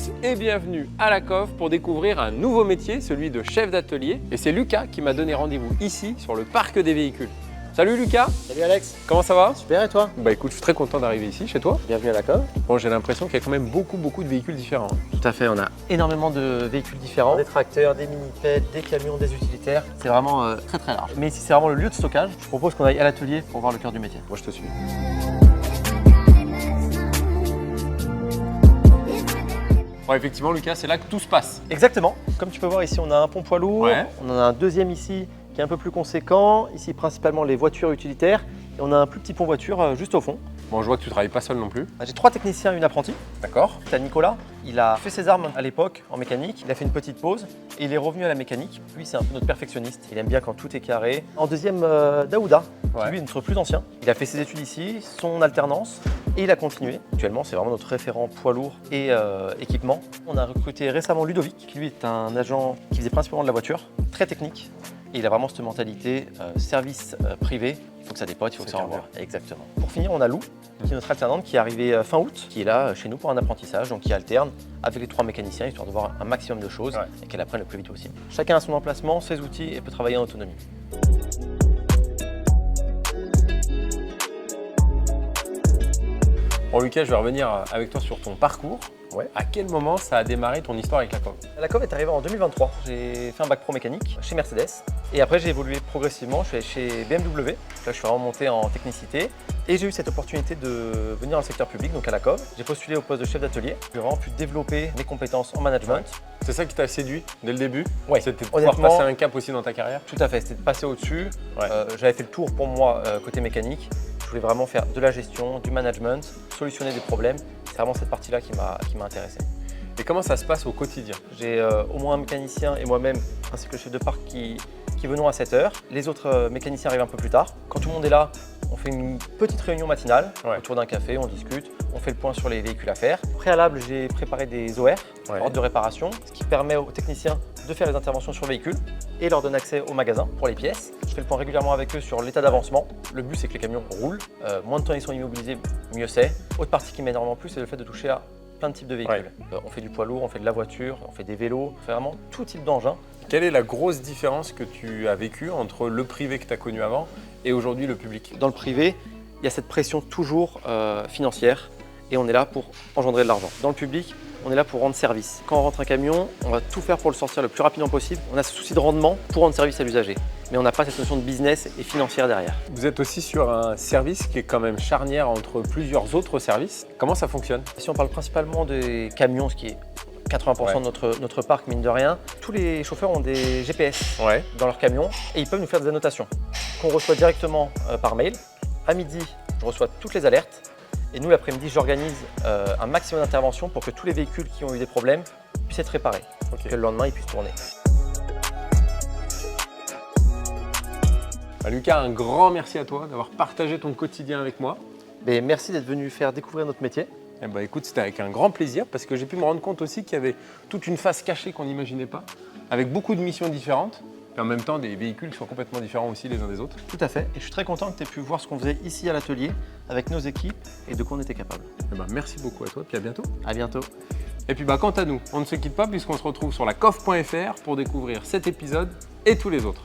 tous et bienvenue à la COF pour découvrir un nouveau métier, celui de chef d'atelier. Et c'est Lucas qui m'a donné rendez-vous ici sur le parc des véhicules. Salut Lucas. Salut Alex. Comment ça va? Super, et toi? Bah écoute, je suis très content d'arriver ici chez toi. Bienvenue à la COF. Bon, j'ai l'impression qu'il y a quand même beaucoup de véhicules différents. Tout à fait, on a énormément de véhicules différents. Des tracteurs, des mini-peds, des camions, des utilitaires. C'est vraiment très large. Mais ici c'est vraiment le lieu de stockage. Je propose qu'on aille à l'atelier pour voir le cœur du métier. Moi je te suis. Bon, effectivement Lucas, c'est là que tout se passe. Exactement. Comme tu peux voir ici, on a un pont poids lourd. Ouais. On en a un deuxième ici qui est un peu plus conséquent. Ici principalement les voitures utilitaires. Et on a un plus petit pont voiture juste au fond. Bon, je vois que tu travailles pas seul non plus. J'ai 3 techniciens et une apprentie. D'accord. Tu as Nicolas, il a fait ses armes à l'époque en mécanique, il a fait une petite pause et il est revenu à la mécanique. Lui, c'est un peu notre perfectionniste, il aime bien quand tout est carré. En deuxième, Daouda, qui lui est notre plus ancien. Il a fait ses études ici, son alternance et il a continué. Actuellement, c'est vraiment notre référent poids lourd et équipement. On a recruté récemment Ludovic, qui lui est un agent qui faisait principalement de la voiture, très technique. Et il a vraiment cette mentalité service privé. Il faut que ça dépote, il faut que ça envoie. Exactement. Pour finir, on a Lou, qui est notre alternante, qui est arrivée fin août, qui est là chez nous pour un apprentissage, donc qui alterne avec les 3 mécaniciens, histoire de voir un maximum de choses et qu'elle apprenne le plus vite possible. Chacun a son emplacement, ses outils et peut travailler en autonomie. Bon Lucas, je vais revenir avec toi sur ton parcours. Ouais. À quel moment ça a démarré ton histoire avec la COF? La COF est arrivée en 2023. J'ai fait un bac pro mécanique chez Mercedes et après j'ai évolué progressivement. Je suis allé chez BMW. Là, je suis vraiment monté en technicité et j'ai eu cette opportunité de venir dans le secteur public, donc à la COF. J'ai postulé au poste de chef d'atelier. J'ai vraiment pu développer mes compétences en management. C'est ça qui t'a séduit dès le début? Ouais. C'était de pouvoir Honnêtement, passer un cap aussi dans ta carrière? Tout à fait, c'était de passer au-dessus. Ouais. J'avais fait le tour pour moi côté mécanique. Je voulais vraiment faire de la gestion, du management, solutionner des problèmes. C'est vraiment cette partie-là qui m'a intéressé. Et comment ça se passe au quotidien? J'ai au moins un mécanicien et moi-même, ainsi que le chef de parc qui venons à 7 h. Les autres mécaniciens arrivent un peu plus tard. Quand tout le monde est là, on fait une petite réunion matinale autour d'un café, on discute, on fait le point sur les véhicules à faire. Au préalable, j'ai préparé des OR, ordres de réparation, ce qui permet aux techniciens de faire les interventions sur le véhicule et leur donne accès au magasin pour les pièces. Je fais le point régulièrement avec eux sur l'état d'avancement. Le but, c'est que les camions roulent. Moins de temps ils sont immobilisés, mieux c'est. Autre partie qui m'énerve en plus, c'est le fait de toucher à plein de types de véhicules. On fait du poids lourd, on fait de la voiture, on fait des vélos, on fait vraiment tout type d'engin. Quelle est la grosse différence que tu as vécue entre le privé que tu as connu avant et aujourd'hui le public? Dans le privé, il y a cette pression toujours financière et on est là pour engendrer de l'argent. Dans le public, on est là pour rendre service. Quand on rentre un camion, on va tout faire pour le sortir le plus rapidement possible. On a ce souci de rendement pour rendre service à l'usager. Mais on n'a pas cette notion de business et financière derrière. Vous êtes aussi sur un service qui est quand même charnière entre plusieurs autres services. Comment ça fonctionne? Si on parle principalement des camions, ce qui est 80% de notre parc, mine de rien, tous les chauffeurs ont des GPS dans leur camion et ils peuvent nous faire des annotations qu'on reçoit directement par mail. À midi, je reçois toutes les alertes et nous, l'après-midi, j'organise un maximum d'interventions pour que tous les véhicules qui ont eu des problèmes puissent être réparés, que le lendemain, ils puissent tourner. Lucas, un grand merci à toi d'avoir partagé ton quotidien avec moi. Merci d'être venu faire découvrir notre métier. Écoute, c'était avec un grand plaisir parce que j'ai pu me rendre compte aussi qu'il y avait toute une face cachée qu'on n'imaginait pas, avec beaucoup de missions différentes et en même temps des véhicules qui sont complètement différents aussi les uns des autres. Tout à fait, et je suis très content que tu aies pu voir ce qu'on faisait ici à l'atelier avec nos équipes et de quoi on était capable. Merci beaucoup à toi, puis à bientôt. À bientôt. Et puis quant à nous, on ne se quitte pas puisqu'on se retrouve sur la cof.fr pour découvrir cet épisode et tous les autres.